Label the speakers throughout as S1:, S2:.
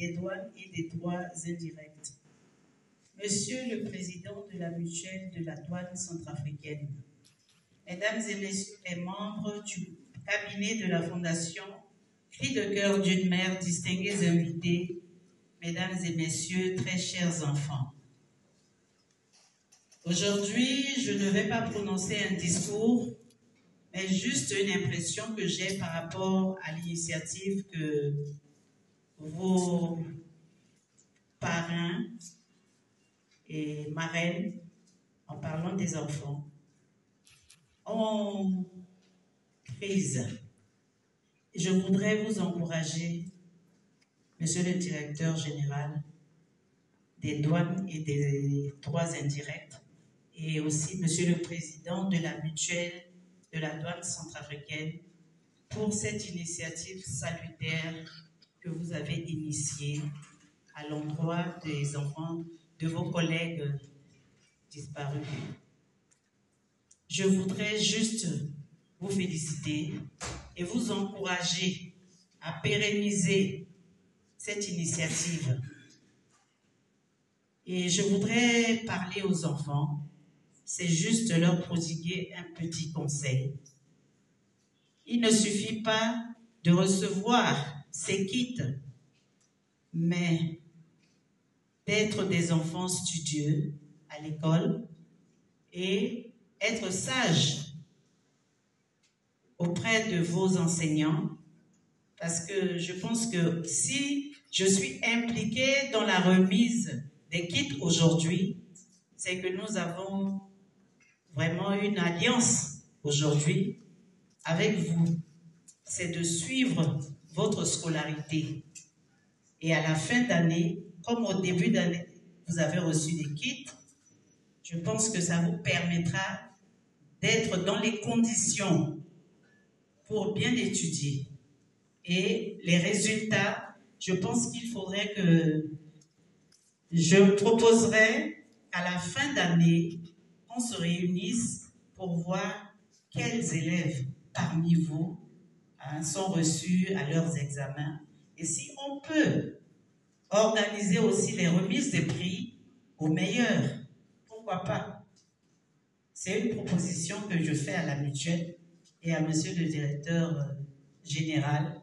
S1: des douanes et des droits indirects. Monsieur le Président de la Mutuelle de la douane centrafricaine, Mesdames et Messieurs les membres du cabinet de la Fondation Cri de cœur d'une mère, distingués invités, Mesdames et Messieurs, très chers enfants. Aujourd'hui, je ne vais pas prononcer un discours, mais juste une impression que j'ai par rapport à l'initiative que vos parrains et marraines, en parlant des enfants, ont prise. Je voudrais vous encourager, Monsieur le Directeur Général des douanes et des droits indirects, et aussi Monsieur le Président de la Mutuelle de la douane centrafricaine, pour cette initiative salutaire que vous avez initiée à l'endroit des enfants de vos collègues disparus. Je voudrais juste vous féliciter et vous encourager à pérenniser cette initiative. Et je voudrais parler aux enfants, c'est juste leur prodiguer un petit conseil. Il ne suffit pas de recevoir ces kits, mais d'être des enfants studieux à l'école et être sages auprès de vos enseignants, parce que je pense que si je suis impliquée dans la remise des kits aujourd'hui, c'est que nous avons vraiment une alliance aujourd'hui avec vous. C'est de suivre votre scolarité. Et à la fin d'année, comme au début d'année, vous avez reçu des kits, je pense que ça vous permettra d'être dans les conditions pour bien étudier. Et les résultats, je pense qu'il faudrait que je proposerai à la fin d'année qu'on se réunisse pour voir quels élèves parmi vous sont reçus à leurs examens. Et si on peut organiser aussi les remises des prix aux meilleurs, pourquoi pas? C'est une proposition que je fais à la mutuelle et à monsieur le directeur général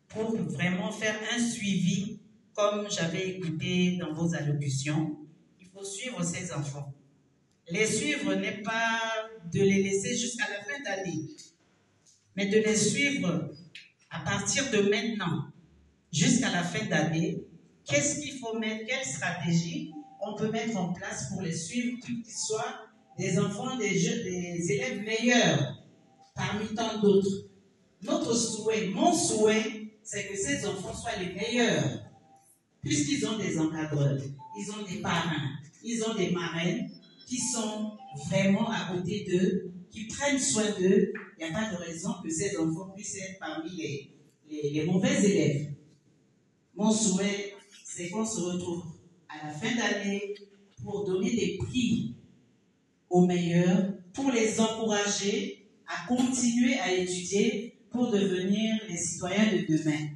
S1: pour vraiment faire un suivi, comme j'avais écouté dans vos allocutions. Il faut suivre ces enfants. Les suivre n'est pas de les laisser jusqu'à la fin d'année, mais de les suivre à partir de maintenant jusqu'à la fin d'année. Qu'est-ce qu'il faut mettre, quelle stratégie on peut mettre en place pour les suivre, pour qu'ils soient des enfants, des élèves meilleurs parmi tant d'autres. Notre souhait, mon souhait, c'est que ces enfants soient les meilleurs, puisqu'ils ont des encadreurs, ils ont des parrains, ils ont des marraines qui sont vraiment à côté d'eux, qui prennent soin d'eux. Il n'y a pas de raison que ces enfants puissent être parmi les mauvais élèves. Mon souhait, c'est qu'on se retrouve à la fin d'année pour donner des prix aux meilleurs, pour les encourager à continuer à étudier pour devenir les citoyens de demain.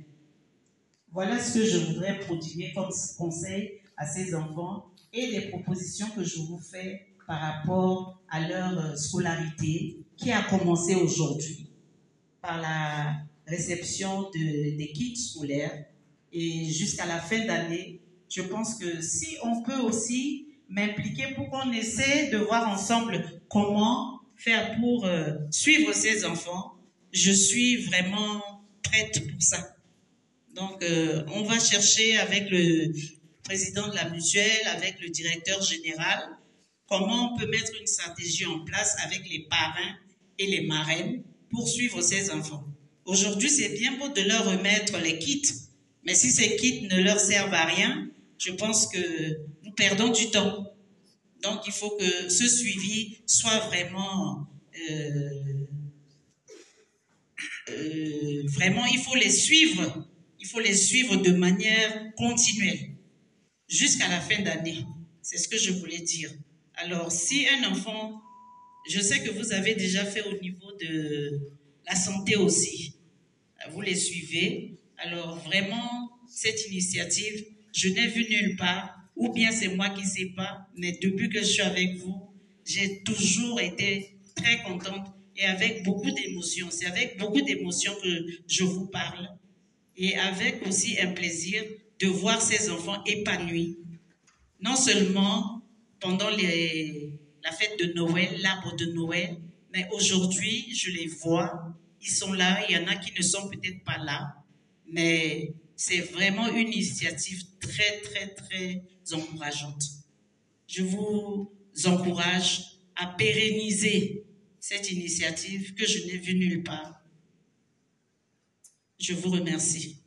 S1: Voilà ce que je voudrais prodiguer comme conseil à ces enfants et les propositions que je vous fais par rapport à leur scolarité qui a commencé aujourd'hui par la réception des kits scolaires et jusqu'à la fin d'année. Je pense que si on peut aussi m'impliquer pour qu'on essaie de voir ensemble comment faire pour suivre ces enfants, je suis vraiment prête pour ça. Donc, on va chercher avec le président de la mutuelle, avec le directeur général, comment on peut mettre une stratégie en place avec les parrains et les marraines pour suivre ces enfants. Aujourd'hui, c'est bien beau de leur remettre les kits, mais si ces kits ne leur servent à rien, je pense que nous perdons du temps. Donc, il faut que ce suivi soit vraiment... vraiment, il faut les suivre. Il faut les suivre de manière continuelle jusqu'à la fin d'année. C'est ce que je voulais dire. Alors, si un enfant, je sais que vous avez déjà fait au niveau de la santé aussi, vous les suivez. Alors, vraiment, cette initiative, je n'ai vu nulle part, ou bien c'est moi qui ne sais pas, mais depuis que je suis avec vous, j'ai toujours été très contente et avec beaucoup d'émotion. C'est avec beaucoup d'émotion que je vous parle et avec aussi un plaisir de voir ces enfants épanouis. Non seulement pendant la fête de Noël, l'arbre de Noël, mais aujourd'hui, je les vois, ils sont là, il y en a qui ne sont peut-être pas là, mais c'est vraiment une initiative très, très, très encourageante. Je vous encourage à pérenniser cette initiative que je n'ai vue nulle part. Je vous remercie.